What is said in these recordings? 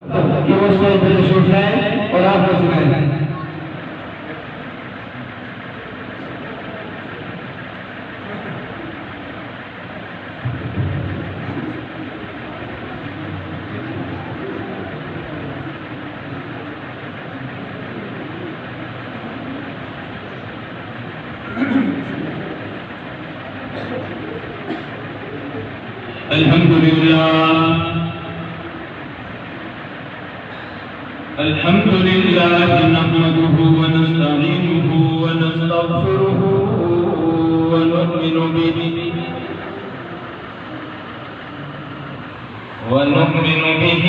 کہ وہ اسٹیج پہ تشریف لائیں اور آپ کو سنائیں۔ الحمد لله نحمده ونستعينه ونستغفره ونؤمن به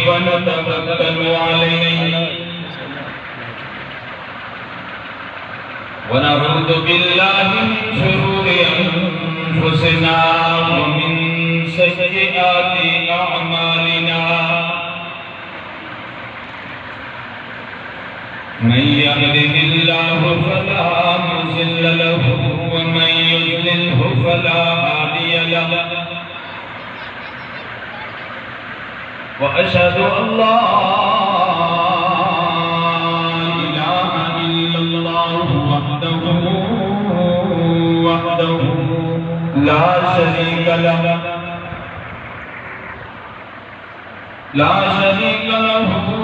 ونتوكل عليه ونعوذ بالله من شرور أنفسنا ومن سيئات أعمالنا من يهده الله فلا مضل له ومن يضلله فلا هادي له وأشهد أن لا إله إلا الله وحده لا شريك له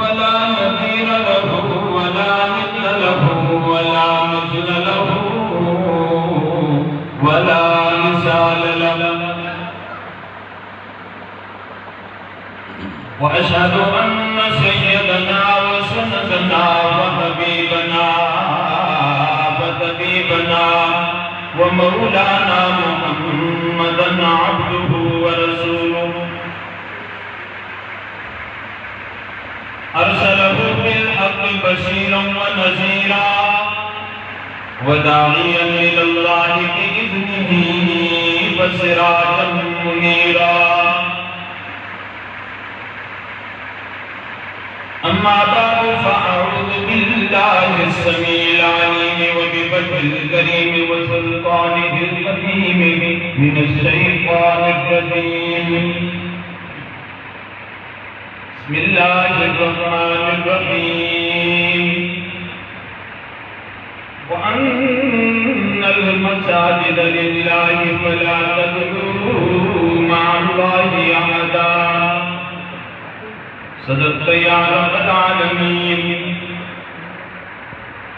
ولا نظير له ولا مثل له ولا مثل له ولا مثال له وأشهد أن سيدنا وسندنا وحبيبنا ومولانا محمدا عبده ورسوله أرسله بالحق بشيرا ونذيرا وداعيا إلى الله بإذنه وسراجا منيرا أما بعد فأعوذ بالله السميع العليم وبوجهه الكريم وسلطانه القديم من الشيطان الرجيم بسم الله الرحمن الرحيم وأن المساجد لله فلا تدعوا مع الله أحدا صدقت يا رب العالمين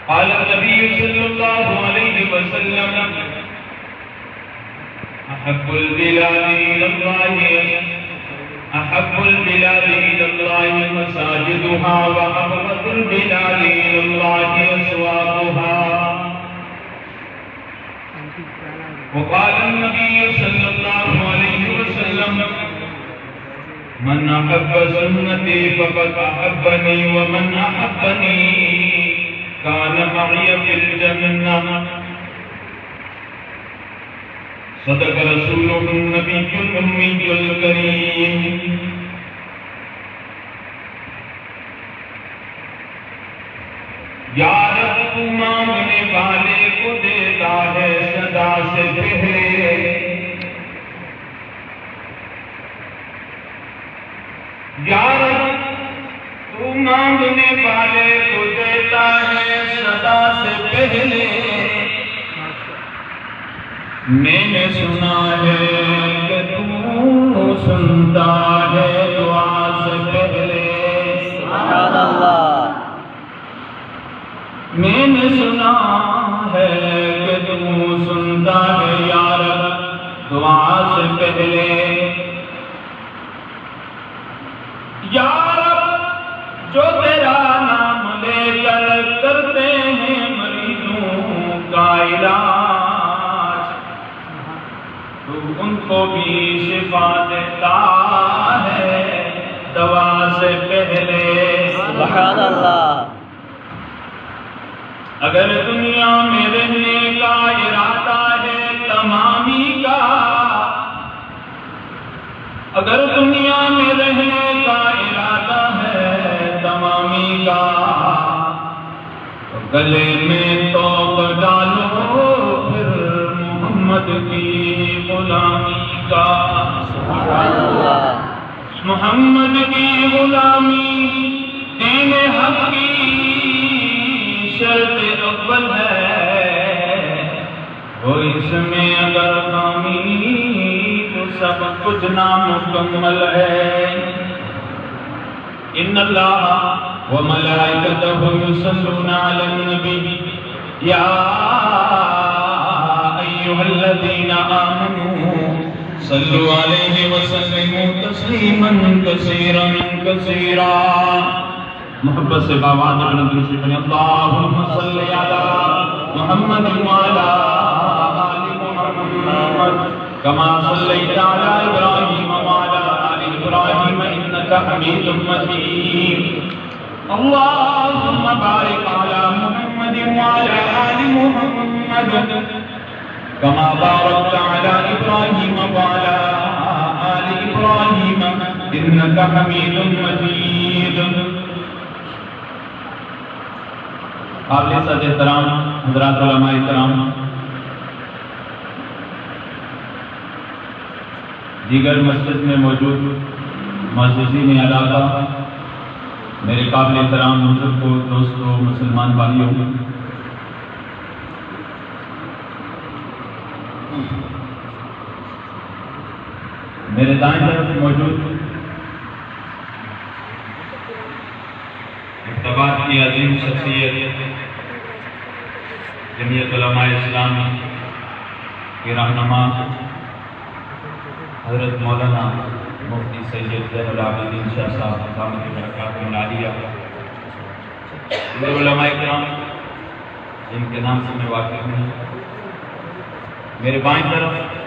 قال النبي صلى الله عليه وسلم أحب البلاد إلى الله مساجدها وأبغض البلاد إلى الله أسواقها وقال النبي صلى الله عليه وسلم من أحب سنتي فقد أحبني ومن أحبني كان معي في الجنة صدق رسوله النبي الأمي الكريم یا رب مانگنے والے کو دیتا ہے صدا سے پہلے یا رب تو مانگنے والے کو دیتا ہے صدا سے پہلے میں نے سنا ہے کہ تو سنتا ہے دعا سے پہلے سبحان اللہ میں نے سنا ہے کہ تو سنتا ہے یا رب دعا سے پہلے یا رب جو تیرا نام لے کر کرتے ہیں مریضوں کا علاج تو ان کو بھی شفا دیتا ہے دوا سے پہلے سبحان اللہ اگر دنیا میں رہنے کا ارادہ ہے تمامی کا اگر دنیا میں رہنے کا ارادہ ہے تمامی کا تو گلے میں توق ڈالو پھر محمد کی غلامی کا سبحان اللہ محمد کی غلامی دین حق کی شرط اول ہے، وہ اس میں اگر خامی تو سب کچھ نامکمل ہے۔ ان اللہ وملائکتہ یصلون علی النبی یا ایھا الذین آمنوا صلوا علیہ وسلموا تسلیما کثیرا کثیرا۔ محبت سے باواز اپنا درود شریف پڑھیں، اللہم صلی علی محمد وعلی آل محمد کما صلیت علی ابراہیم وعلی آل ابراہیم انک حمید مجید۔ اللہم بارک علی محمد وعلی آل محمد کما بارکت علی ابراہیم وعلی آل ابراہیم انک حمید مجید۔ قابل صد احترام حضرات علماء کرام، دیگر مسجد میں موجود معززین علاقہ، میرے قابل احترام بزرگوں، دوستوں، مسلمان بھائیوں، میرے دائیں طرف موجود اقتباس کی عظیم شخصیت جمعیت علماء اسلام کے رہنما حضرت مولانا مفتی سید زین العابدین شاہ صاحب دامت برکاتہ العالیہ، دیگر علماء کرام جن کے نام سے میں واقف نہیں، میرے بائیں طرف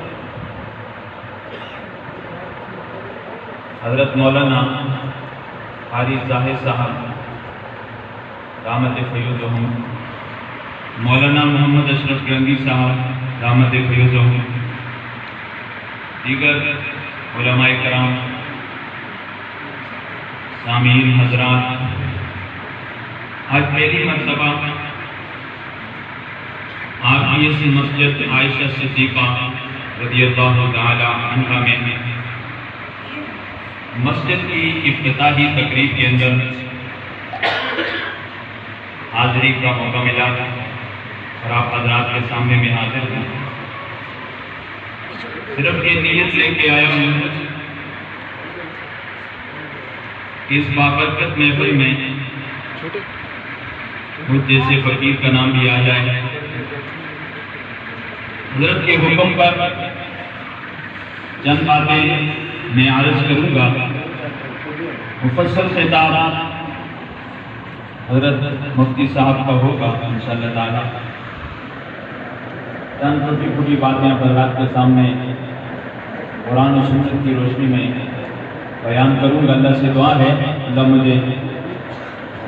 حضرت مولانا قاری زاہد صاحب دامت فیوزہم، مولانا محمد اشرف گنگی صاحب دامت فیوزہم، دیگر علماء کرام، سامعین حضرات، آج پہلی مرتبہ آپ کی اس مسجد عائشہ صدیقہ رضی اللہ تعالی عنہا میں مسجد کی افتتاحی تقریب کے اندر حاضری کا موقع ملا اور آپ حضرات کے سامنے میں حاضر ہیں۔ صرف یہ نیت لے کے آیا ہوں کہ اس بابرکت محفل میں مجھ جیسے فقیر کا نام بھی آ جائے۔ حضرت کے حکم پر چند باتیں میں عرض کروں گا۔ مفصل خطاب حضرت مفتی صاحب کا ہوگا انشاءاللہ تعالی۔ چند چھوٹی چھوٹی باتیں حضرات کے سامنے قرآن و سنت کی روشنی میں بیان کروں گا۔ اللہ سے دعا ہے اللہ مجھے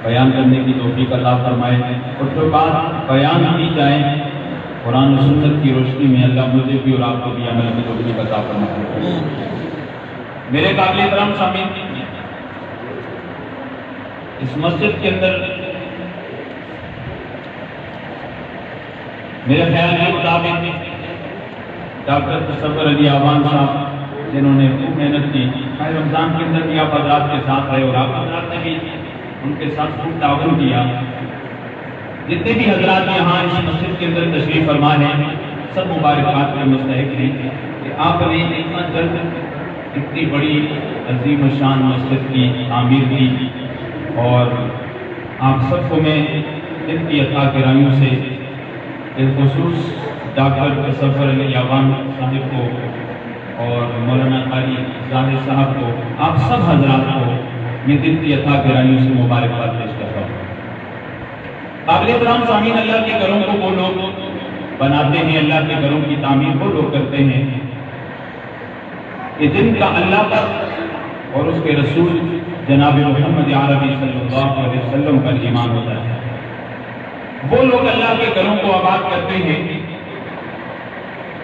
بیان کرنے کی توفیق عطا فرمائے، اور جو بات بیان کی جائے قرآن و سنت کی روشنی میں اللہ مجھے بھی اور آپ کو بھی عمل کی توفیق عطا فرمائے۔ میرے قابل احترام سامعین، اس مسجد کے اندر میرے خیال کے مطابق ڈاکٹر تصور علی آوان صاحب جنہوں نے خوب محنت کی، رمضان کے اندر بھی آپ حضرات کے ساتھ رہے اور آپ حضرات نے بھی ان کے ساتھ خوب تعاون کیا۔ جتنے بھی حضرات یہاں اس مسجد کے اندر تشریف فرما ہیں سب مبارکباد کے مستحق ہیں کہ آپ نے اتنا جلد اتنی بڑی عظیم الشان مسجد کی تعمیر کی، اور آپ سب کو میں ان کی عطا کرائیوں سے بالخصوص ڈاکٹر تصور علی آوان صاحب کو اور مولانا قاری زاہد صاحب کو، آپ سب حضرات کو میں دل کی عطا کرائیوں سے مبارکباد پیش کرتا ہوں۔ قابل احترام سامعین، اللہ کے گھروں کو وہ لوگ بناتے ہیں، اللہ کے گھروں کی تعمیر وہ لوگ کرتے ہیں کہ جن کا اللہ پر اور اس کے رسول جناب محمد عربی صلی اللہ علیہ وسلم پر ایمان ہوتا ہے۔ وہ لوگ اللہ کے گھروں کو آباد کرتے ہیں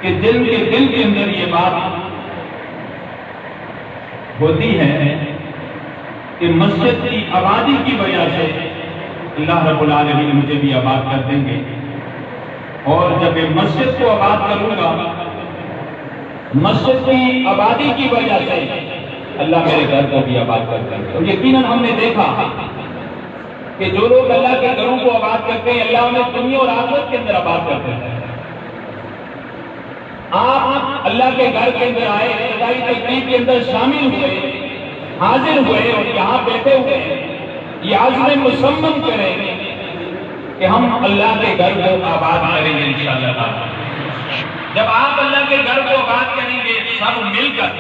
کہ جن کے دل کے اندر یہ بات ہوتی ہے کہ مسجد کی آبادی کی وجہ سے اللہ رب العالمین مجھے بھی آباد کر دیں گے، اور جب میں مسجد کو آباد کروں گا، مسجد کی آبادی کی وجہ سے اللہ میرے گھر کو بھی آباد کرتا ہے. اور یقیناً ہم نے دیکھا کہ جو لوگ اللہ کے گھروں کو آباد کرتے ہیں اللہ انہیں دنیا اور آخرت کے اندر آباد کرتے ہیں. آپ اللہ کے گھر کے اندر آئے, ابتدائی تقریب کے اندر شامل ہوئے, حاضر ہوئے اور یہاں بیٹھے ہوئے یہ عزم مصمم کریں کہ ہم اللہ کے گھر کو آباد کریں گے انشاءاللہ. جب آپ اللہ کے گھر کو آباد کریں گے سب مل کر,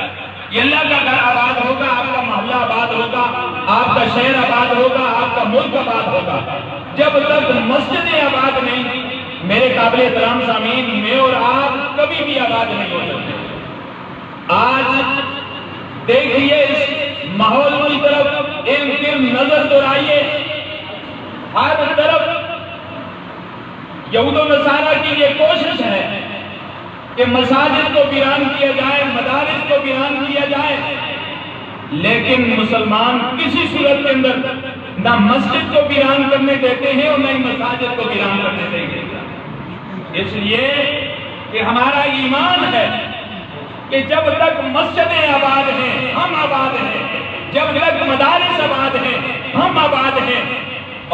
یہ اللہ کا گھر آباد ہوگا, آپ کا محلہ آباد ہوگا, آپ کا شہر آباد ہوگا, آپ کا ملک آباد ہوگا. جب تک مسجدیں آباد نہیں, میرے قابل احترام سامعین, میں اور آپ کبھی بھی آباد نہیں ہو سکتے. آج دیکھیے اس ماحول کی طرف ایک نظر دوڑائیے, ہر طرف یہود و نصارہ کی یہ کوشش ہے کہ مساجد کو ویران کیا جائے, مدارس کو ویران کیا جائے, لیکن مسلمان کسی صورت کے اندر نہ مسجد کو ویران کرنے دیتے ہیں اور نہ ہی مساجد کو ویران کرنے دیں گے. اس لیے کہ ہمارا ایمان ہے کہ جب تک مسجدیں آباد ہیں ہم آباد ہیں, جب تک مدارس آباد ہیں ہم آباد ہیں,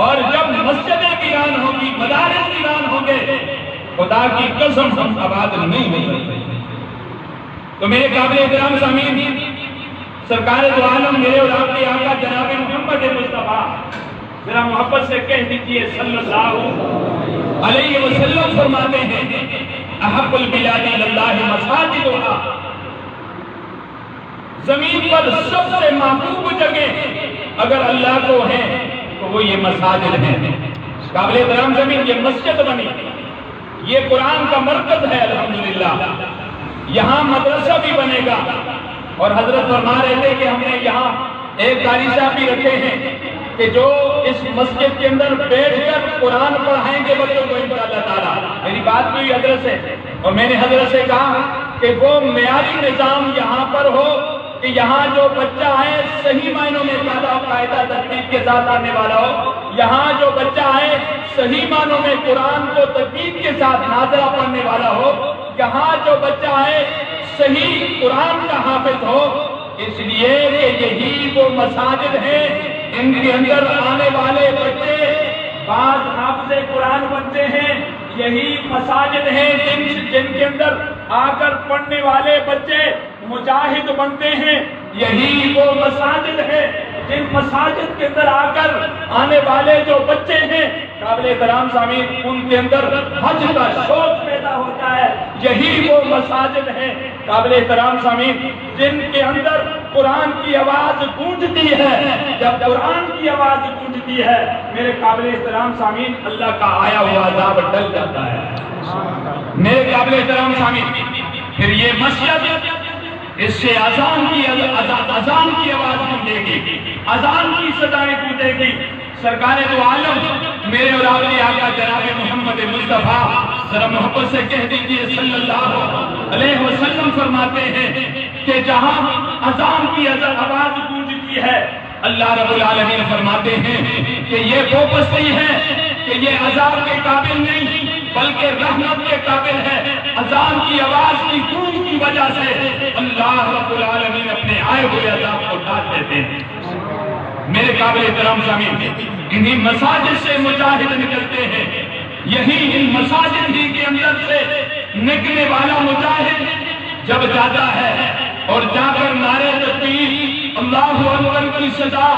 اور جب مسجدیں ویران ہوں گی, مدارس ویران ہوں گے, خدا کی قسم ہم آباد نہیں ہو سکتے. تو میرے قابل احترام سامعین, سرکار دو عالم میرے اور آپ کے آقا جناب محمد مصطفیٰ ذرا محبت سے کہہ دیجئے صلی اللہ علیہ وسلم فرماتے ہیں احب البلاد اللہ مساجدہا, زمین پر سب سے محبوب جگہ اگر اللہ کو ہے تو وہ یہ مساجد ہیں. قابل احترام زمین, یہ مسجد بنی, یہ قرآن کا مرکز ہے الحمدللہ, یہاں مدرسہ بھی بنے گا. اور حضرت فرما رہے تھے کہ ہم نے یہاں ایک قاری صاحب بھی رکھے ہیں کہ جو اس مسجد کے اندر بیٹھ کر قرآن پڑھائیں گے بچوں کو انشاءاللہ تعالی. میری بات بھی حضرت سے, اور میں نے حضرت سے کہا کہ وہ معیاری نظام یہاں پر ہو کہ یہاں جو بچہ ہے صحیح معنوں میں قاعدہ قاعدہ ترتیب کے ساتھ آنے والا ہو, یہاں جو بچہ ہے صحیح معنوں میں قرآن کو ترتیب کے ساتھ ناظرہ پڑھنے والا ہو, یہاں جو بچہ ہے صحیح قرآن کا حافظ ہو. اس لیے کہ یہی وہ مساجد ہیں ان کے اندر آنے والے بچے بعض حافظ قرآن بنتے ہیں, یہی مساجد ہیں جن کے اندر آ کر پڑھنے والے بچے مجاہد بنتے ہیں, یہی وہ مساجد ہے جن مساجد کے اندر آ کر آنے والے جو بچے ہیں قابل احترام سامعین ان کے اندر حج کا شوق پیدا ہوتا ہے, یہی وہ مساجد ہیں قابل احترام سامعین جن کے اندر قرآن کی آواز گونجتی ہے. جب قرآن کی آواز گونجتی ہے میرے قابل احترام سامعین اللہ کا آیا ہوا عذاب ٹل جاتا ہے. میرے قابل احترام سامعین, پھر یہ مسجد اس سے اذان کی آواز گونجے گی, اذان کی صدائیں گونجے گی. سرکار دو عالم میرے اور آپ کے آقا جناب محمد مصطفیٰ ذرا محبت سے کہہ دیجئے صلی اللہ علیہ وسلم فرماتے ہیں کہ جہاں اذان کی آواز گونجتی ہے اللہ رب العالمین فرماتے ہیں کہ یہ وہ بستی ہے کہ یہ عذاب کے قابل نہیں بلکہ رحمت کے قابل ہے. اذان کی آواز کی گونج کی وجہ سے اللہ رب العالمین اپنے آئے ہوئے عذاب کو ڈال دیتے ہیں. میرے قابل احترام سامعین, انہی مساجد سے مجاہد نکلتے ہیں, یہی ان مساجد ہی کے اندر سے نکلنے والا مجاہد جب جاتا ہے اور جا کر نعرے تکبیر اللہ اکبر کی صدا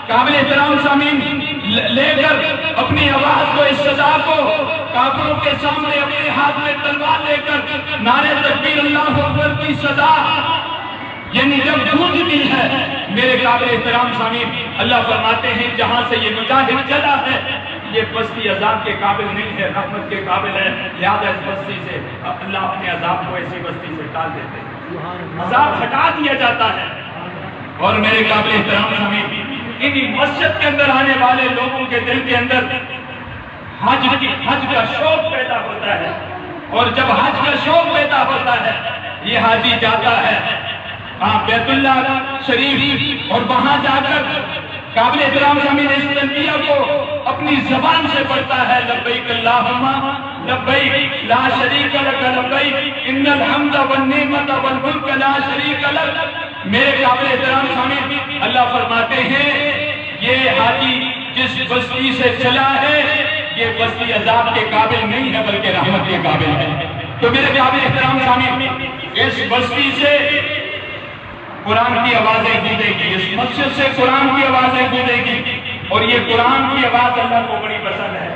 قابل احترام سامعین لے کر اپنی آواز کو, اس صدا کو کافروں کے سامنے اپنے ہاتھ میں تلوار لے کر نعرے تکبیر اللہ اکبر کی صدا یعنی جب گونجتی ہے میرے قابل احترام سامعین اللہ فرماتے ہیں جہاں سے یہ مجاہد چلا ہے یہ بستی عذاب کے قابل نہیں ہے, رحمت کے قابل ہے. لہذا اس بستی سے اللہ اپنے عذاب کو ایسی بستی سے ٹال دیتے ہیں, عذاب ہٹا دیا جاتا ہے. اور میرے قابل احترام سامعین انہی مسجد کے اندر آنے والے لوگوں کے دل کے اندر حج کا شوق پیدا ہوتا ہے, اور جب حج کا شوق پیدا ہوتا ہے یہ حاجی جاتا ہے بیت اللہ شریف اور وہاں جا کر قابل احترام سامعین اس تلبیہ کو اپنی زبان سے پڑھتا ہے لبیک اللہم لبیک لا شریک لک لبیک ان الحمد والنعمت والملک لا شریک لک. میرے قابل احترام سامعین، اللہ فرماتے ہیں یہ حاجی جس بستی سے چلا ہے یہ بستی عذاب کے قابل نہیں ہے بلکہ رحمت کے قابل ہے۔ تو میرے قابل احترام سامعین، اس بستی سے قرآن کی آوازیں گونجے گی، اس مسجد سے قرآن کی آوازیں گونجے گی، اور یہ قرآن کی آواز اللہ کو بڑی پسند ہے۔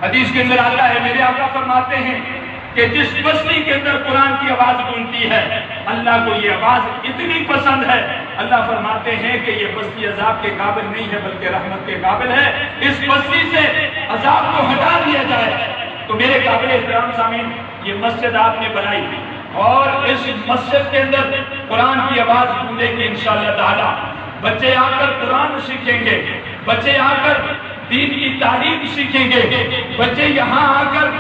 حدیث کے اندر آتا ہے، میرے آقا فرماتے ہیں کہ جس بستی کے اندر قرآن کی آواز گونجتی ہے اللہ کو یہ آواز اتنی پسند ہے، اللہ فرماتے ہیں کہ یہ بستی عذاب کے قابل نہیں ہے بلکہ رحمت کے قابل ہے، اس بستی سے عذاب کو ہٹا دیا جائے۔ تو میرے قابل احترام سامعین، یہ مسجد آپ نے بنائی اور اس مسجد کے اندر قرآن کی آواز گونجے گی انشاءاللہ تعالی، بچے آ کر قرآن سیکھیں گے، بچے آ کر دین کی تعلیم سیکھیں گے، بچے یہاں آ کر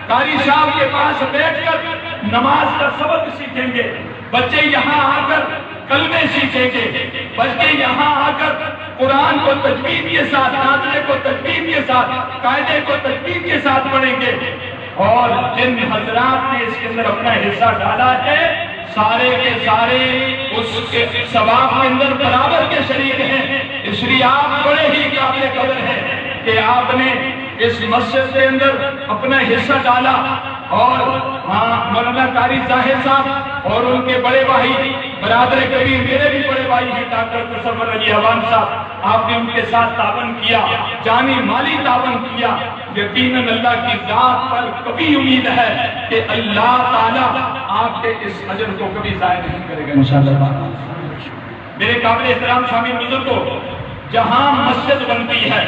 قاری صاحب کے پاس بیٹھ کر نماز کا سبق سیکھیں گے، بچے یہاں آ کر کلمے سیکھیں گے، بچے یہاں آ کر قرآن کو تجوید کے ساتھ، نازلے کو تجوید کے ساتھ، قاعدے کو تجوید کے ساتھ پڑھیں گے، اور جن حضرات نے اس کے اندر اپنا حصہ ڈالا ہے سارے کے سارے اس کے ثواب کے اندر برابر کے شریک ہیں۔ اس لیے آپ بڑے ہی قابل قدر ہیں کہ آپ نے اس مسجد کے اندر اپنا حصہ ڈالا، اور مولانا قاری ظاہر صاحب اور ان کے بڑے بھائی برادر کبیر میرے بھی بڑے بھائی ہیں ڈاکٹر تصور علی عوان صاحب، آپ نے ان کے ساتھ تعاون کیا، جانی مالی تعاون کیا۔ یقیناً اللہ کی ذات پر کبھی امید ہے کہ اللہ تعالیٰ آپ کے اس اجر کو کبھی ضائع نہیں کرے گا انشاءاللہ۔ میرے قابل احترام سامعین بزرگوں، جہاں مسجد بنتی ہے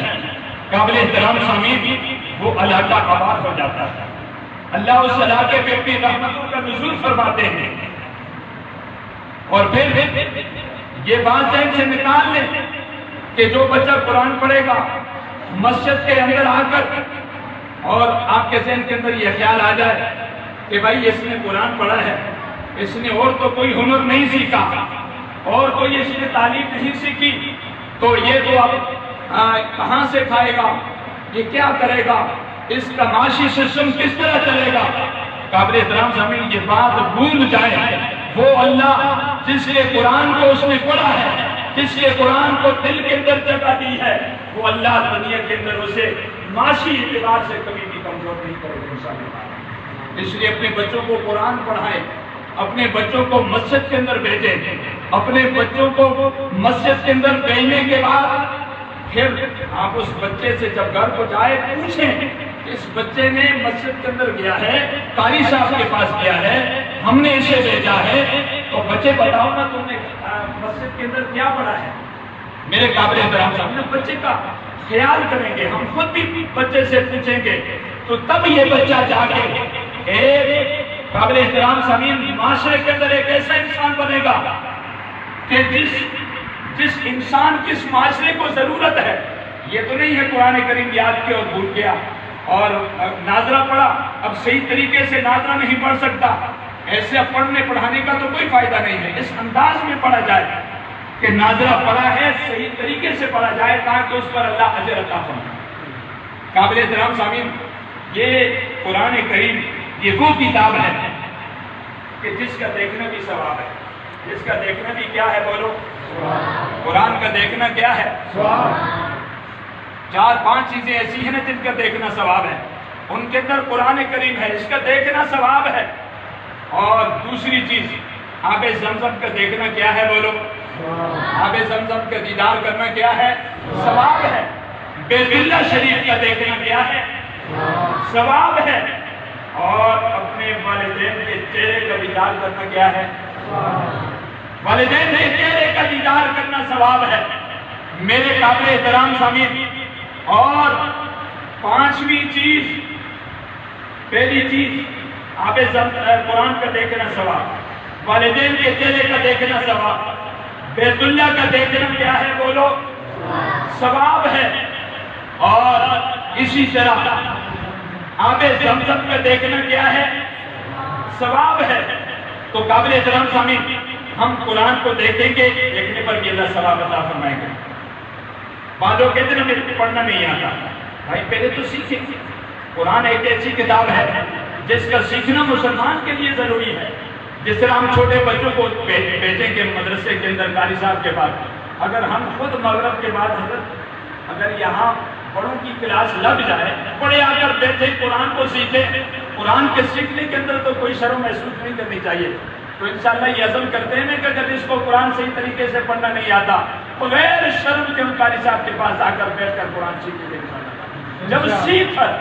قابل احترام سامعین وہ علاقہ آباد ہو جاتا ہے، اللہ اس علاقے پہ اپنی رحمتوں کا نزول فرماتے ہیں، اور پھر یہ بات ذہن سے نکال لیں کہ جو بچہ قرآن پڑھے گا مسجد کے اندر آ کر، اور آپ کے ذہن کے اندر یہ خیال آ جائے کہ بھائی اس نے قرآن پڑھا ہے، اس نے اور تو کوئی ہنر نہیں سیکھا اور کوئی اس نے تعلیم نہیں سیکھی، تو یہ تو اب کہاں سے کھائے گا، یہ کیا کرے گا، اس کا معاشی سسٹم کس طرح چلے گا۔ قابل احترام سامعین، یہ بات بھول جائے، وہ اللہ جس نے قرآن کو اس نے پڑھا ہے، جس نے قرآن کو دل کے اندر جگہ دی ہے، وہ اللہ دنیا کے اندر اسے معاشی اعتبار سے کبھی بھی کمزور نہیں کرے گا انشاءاللہ۔ اس لیے اپنے بچوں کو قرآن پڑھائیں، اپنے بچوں کو مسجد کے اندر بھیجیں، اپنے بچوں کو مسجد کے اندر بھیجنے کے بعد پھر آپ اس بچے سے جب گھر کو جائے پوچھیں، اس بچے نے مسجد کے اندر گیا ہے، قاری صاحب کے پاس گیا ہے، ہم نے اسے بھیجا ہے، تو بچے بتاؤ نا تم نے مسجد کے اندر کیا پڑھا ہے۔ میرے قابل احترام صاحب بچے کا خیال کریں گے، ہم خود بھی بچے سے پوچھیں گے، تو تب یہ بچہ جا کے ایک قابل احترام سامعین معاشرے کے اندر ایک ایسا انسان بنے گا کہ جس انسان کی اس معاشرے کو ضرورت ہے۔ یہ تو نہیں ہے قرآن کریم یاد کیا اور بھول گیا اور ناظرہ پڑھا، اب صحیح طریقے سے ناظرہ نہیں پڑھ سکتا، ایسے پڑھنے پڑھانے کا تو کوئی فائدہ نہیں ہے۔ اس انداز میں پڑھا جائے کہ ناظرہ پڑھا ہے، صحیح طریقے سے پڑھا جائے تاکہ اس پر اللہ اجر عطا فرمائے۔ قابل احترام سامعین، یہ قرآن کریم یہ وہ کتاب ہے کہ جس کا دیکھنا بھی ثواب ہے، جس کا دیکھنا بھی کیا ہے، بولو قرآن کا دیکھنا کیا ہے، چار پانچ چیزیں ایسی ہیں نا جن کا دیکھنا ثواب ہے، ان کے اندر قرآن کریم ہے، اس کا دیکھنا ثواب ہے۔ اور دوسری چیز آب زمزم کا دیکھنا کیا ہے، بولو آب زمزم کا دیدار کرنا کیا ہے، ثواب ہے۔ بیت اللہ شریف کا دیکھنا کیا ہے، ثواب ہے۔ اور اپنے والدین کے چہرے کا دیدار کرنا کیا ہے، والدین کے چہرے کا دیدار کرنا ثواب ہے۔ میرے قابل احترام سامعین، اور پانچویں چیز، پہلی چیز آب قرآن کا دیکھنا ثواب، والدین کے چہرے کا دیکھنا ثواب، بیت اللہ کا دیکھنا کیا ہے، بولو ثواب ہے۔ اور اسی طرح آب زمزم کا دیکھنا کیا ہے، ثواب ہے۔ تو قابل احترام سامعین، ہم قرآن کو دیکھیں گے، دیکھنے پر بھی اللہ ثواب عطا فرمائے گا۔ بعض لوگ کہتے ہیں میرے کو پڑھنا نہیں آتا، بھائی پہلے تو سیکھیں۔ قرآن ایک ایسی کتاب ہے جس کا سیکھنا مسلمان کے لیے ضروری ہے، جس طرح ہم چھوٹے بچوں کو بھیجیں گے مدرسے کے اندر قاری صاحب کے بعد، اگر ہم خود مغرب کے بعد حضرت اگر یہاں بڑوں کی کلاس لگ جائے، بڑے آ کر بیٹھے قرآن کو سیکھیں، قرآن کے سیکھنے کے اندر تو کوئی شرم محسوس نہیں کرنی چاہیے. تو انشاءاللہ یہ عزم کرتے ہیں کہ اگر اس کو قرآن صحیح طریقے سے پڑھنا نہیں آتا، بغیر شرم کے ہم قاری صاحب کے پاس آ کر بیٹھ کر قرآن سیکھیں گے انشاءاللہ. جب سیکھ کر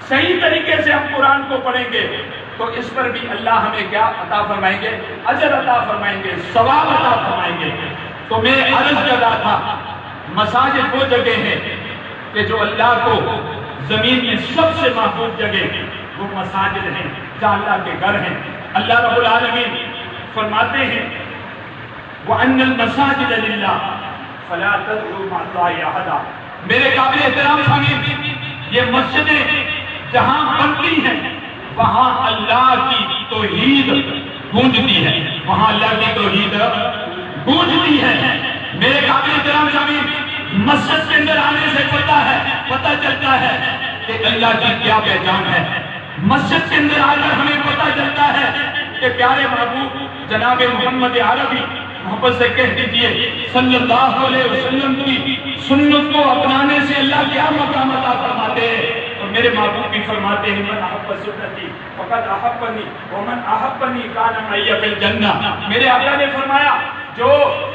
صحیح طریقے سے ہم قرآن کو پڑھیں گے تو اس پر بھی اللہ ہمیں کیا عطا فرمائیں گے؟ اجر عطا فرمائیں گے، ثواب عطا فرمائیں گے. تو میں عرض کر رہا تھا مساجد وہ جگہ ہیں کہ جو اللہ کو زمین میں سب سے محبوب جگہ وہ مساجد ہیں، جہاں اللہ کے گھر ہیں. اللہ رب العالمین فرماتے ہیں وَأَنَّ الْمَسَاجِدَ لِلَّهِ فَلَا تَدْعُوا مَعَ اللَّهِ أَحَدًا. میرے قابل احترام سامعین، یہ مسجدیں جہاں بنتی ہیں وہاں اللہ کی توحید گونجتی ہے، وہاں اللہ کی توحید گونجتی ہے. میرے قابل احترام سامعین، مسجد کے اندر آنے سے پتہ چلتا ہے کہ اللہ کی کیا پہچان ہے. مسجد کے اندر آ کر ہمیں پتہ چلتا ہے کہ پیارے محبوب جناب محمد عربی محبت سے کہہ دیجئے صلی اللہ علیہ وسلم کی سنت کو اپنانے سے اللہ کیا مقام عطا فرماتے ہیں. اور میرے محبوب بھی فرماتے ہیں من احب سنتی فقد احبنی ومن احبنی کان معی فی الجنہ. میرے آقا نے فرمایا جو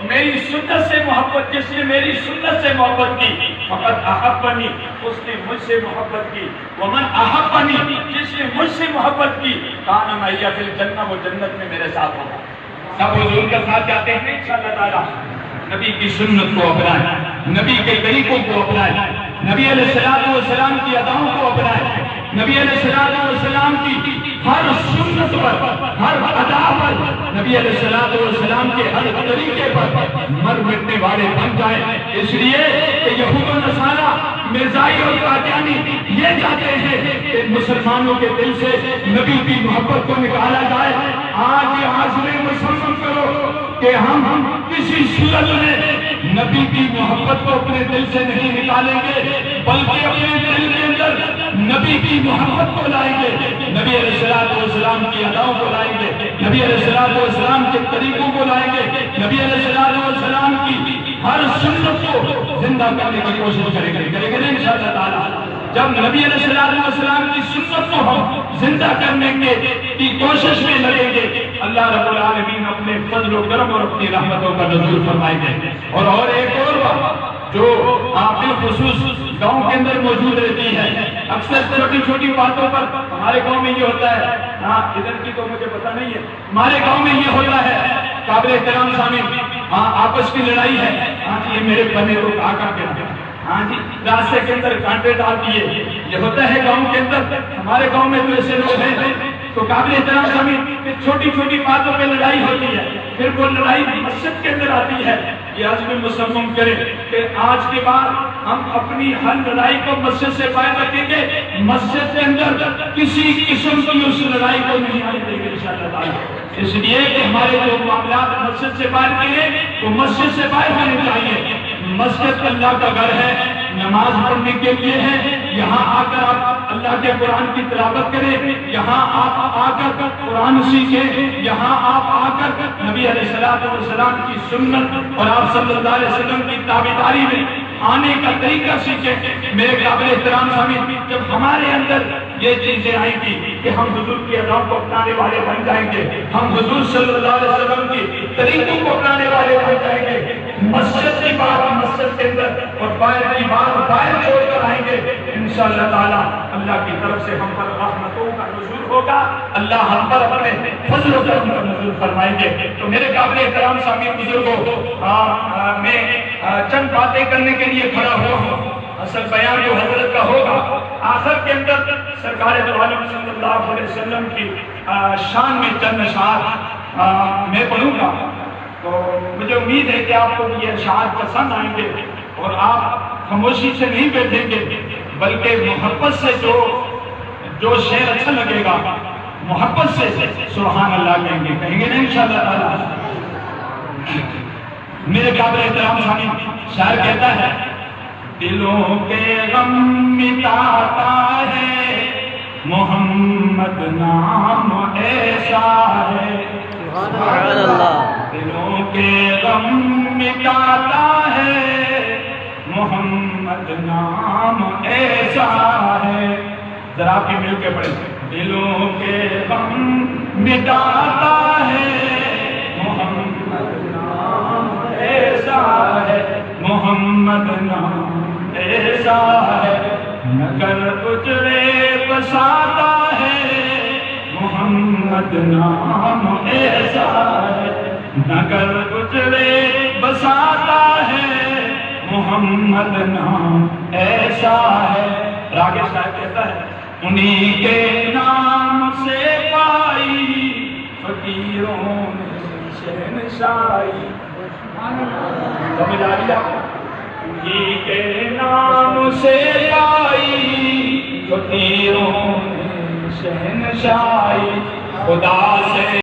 میری سنت سے محبت، جس نے میری سنت سے محبت کی فقد احبنی، اس نے مجھ سے محبت کی. ومن احبنی، جس نے مجھ سے محبت کی کان معی فی الجنہ، وہ جنت میں میرے ساتھ ہوگا. سب حضور کا ساتھ جاتے ہیں انشاءاللہ تعالی. نبی کی سنت کو اپنائیں، نبی کے طریقوں کو اپنائیں، نبی علیہ الصلوۃ والسلام کی اداؤں کو اپنائیں، نبی علیہ الصلوۃ والسلام کی ہر سنت پر، ہر ادا پر، نبی علیہ الصلوۃ والسلام کے ہر طریقے پر مر مٹنے والے بن جائیں. اس لیے کہ یہود و نصارہ، مرزائی اور قادیانی یہ چاہتے ہیں کہ مسلمانوں کے دل سے نبی کی محبت کو نکالا جائے. آج یہ عازم مسلم کرو کہ ہم کسی صورت میں نبی کی محبت کو اپنے دل سے نہیں نکالیں گے، بلکہ اپنے دل کے اندر نبی کی محبت کو لائیں گے، نبی علیہ الصلوۃ والسلام کی اداؤں کو لائیں گے، نبی علیہ الصلوۃ والسلام کے طریقوں کو لائیں گے، نبی علیہ الصلوۃ والسلام کی ہر سنت کو زندہ کرنے کی کوشش کریں گے انشاءاللہ تعالی. جب نبی علیہ الصلوۃ والسلام کی سنت کو ہم زندہ کرنے کی کوشش میں لگیں گے، اللہ رب العالمین اپنے فضل و کرم اور اپنی رحمتوں کا نزول فرمائیں گے. اور ایک اور بات جو بالخصوص گاؤں کے اندر موجود رہتی ہے، اکثر چھوٹی چھوٹی باتوں پر ہمارے گاؤں میں یہ ہوتا ہے، ہاں ادھر کی تو مجھے پتہ نہیں ہے، ہمارے گاؤں میں یہ ہوتا ہے قابل احترام سامعین، ہاں آپس کی لڑائی ہے، ہاں یہ میرے بنے لوگ آ کر کے ہاں جی راستے کے اندر کانٹے ڈال دیے، یہ ہوتا ہے گاؤں کے اندر. ہمارے گاؤں میں تو ایسے لوگ ہیں تو قابل احترام سامعین چھوٹی چھوٹی باتوں پہ لڑائی ہوتی ہے، پھر وہ لڑائی مسجد کے اندر آتی ہے. یہ عزم مصمم کرے کہ آج کے بعد ہم اپنی ہر لڑائی کو مسجد سے باہر رکھیں گے، مسجد کے اندر کسی قسم کی اس لڑائی کو نہیں آنے دیں گے انشاءاللہ تعالی. اس لیے کہ ہمارے جو معاملات مسجد سے باہر کے ہیں وہ مسجد سے باہر ہونے چاہیے. مسجد اللہ کا گھر ہے، نماز پڑھنے کے لیے ہے، یہاں آ کر آپ اللہ کے قرآن کی تلاوت کریں، یہاں آپ آ کر قرآن سیکھیں، یہاں آپ آ کر نبی علیہ الصلوۃ والسلام کی سنت اور آپ صلی اللہ علیہ وسلم کی تابعداری میں آنے کا طریقہ سیکھیں. میرے قابل احترام سامعین، جب ہمارے اندر یہ چیزیں آئیں گی کہ ہم حضور کی اداؤں کو اپنانے والے بن جائیں گے، ہم حضور صلی اللہ علیہ وسلم کی طریقوں کو اپنانے والے بن جائیں گے، مسجد کی بات مسجد کے اندر اور باہر کی بات باہر چھوڑ کر آئیں گے، انشاءاللہ تعالی اللہ کی طرف سے ہم پر رحمتوں کا نزول ہوگا، اللہ ہم پر اپنے فضل و کرم کا نزول فرمائیں گے. تو میرے قابل احترام سامعین بزرگوں، میں چند باتیں کرنے کے لیے کھڑا ہوا ہوں. اصل بیان جو حضرت کا ہوگا آخر کے اندر سرکار دو عالم صلی اللہ علیہ وسلم کی شان میں چند اشعار میں پڑھوں گا. تو مجھے امید ہے کہ آپ کو یہ اشعار پسند آئیں گے اور آپ خاموشی سے نہیں بیٹھیں گے، بلکہ محبت سے جو شعر اچھا لگے گا محبت سے سبحان اللہ کہیں گے نا انشاءاللہ تعالی. میرے قابل احترام سامعین، شاعر کہتا ہے دلوں کے غم مٹاتا ہے محمد نام ایسا ہے، سبحان اللہ. دلوں کے غم مٹاتا ہے محمد نام ایسا ہے. ذرا آپ کے مل کے پڑھیں. دلوں کے غم مٹاتا ہے محمد نام ایسا ہے. محمد نام ایسا ہے. نگر اجڑے بساتا ہے محمد نام ایسا ہے. نگر اجڑے بساتا ہے محمد نام ایسا ہے. راگے صاحب کہتا ہے انہی کے نام سے پائی فقیروں نے شہنشاہی. سمجھ آ رہی آپ؟ انہی کے نام سے پائی فقیروں نے شہنشاہی. خدا سے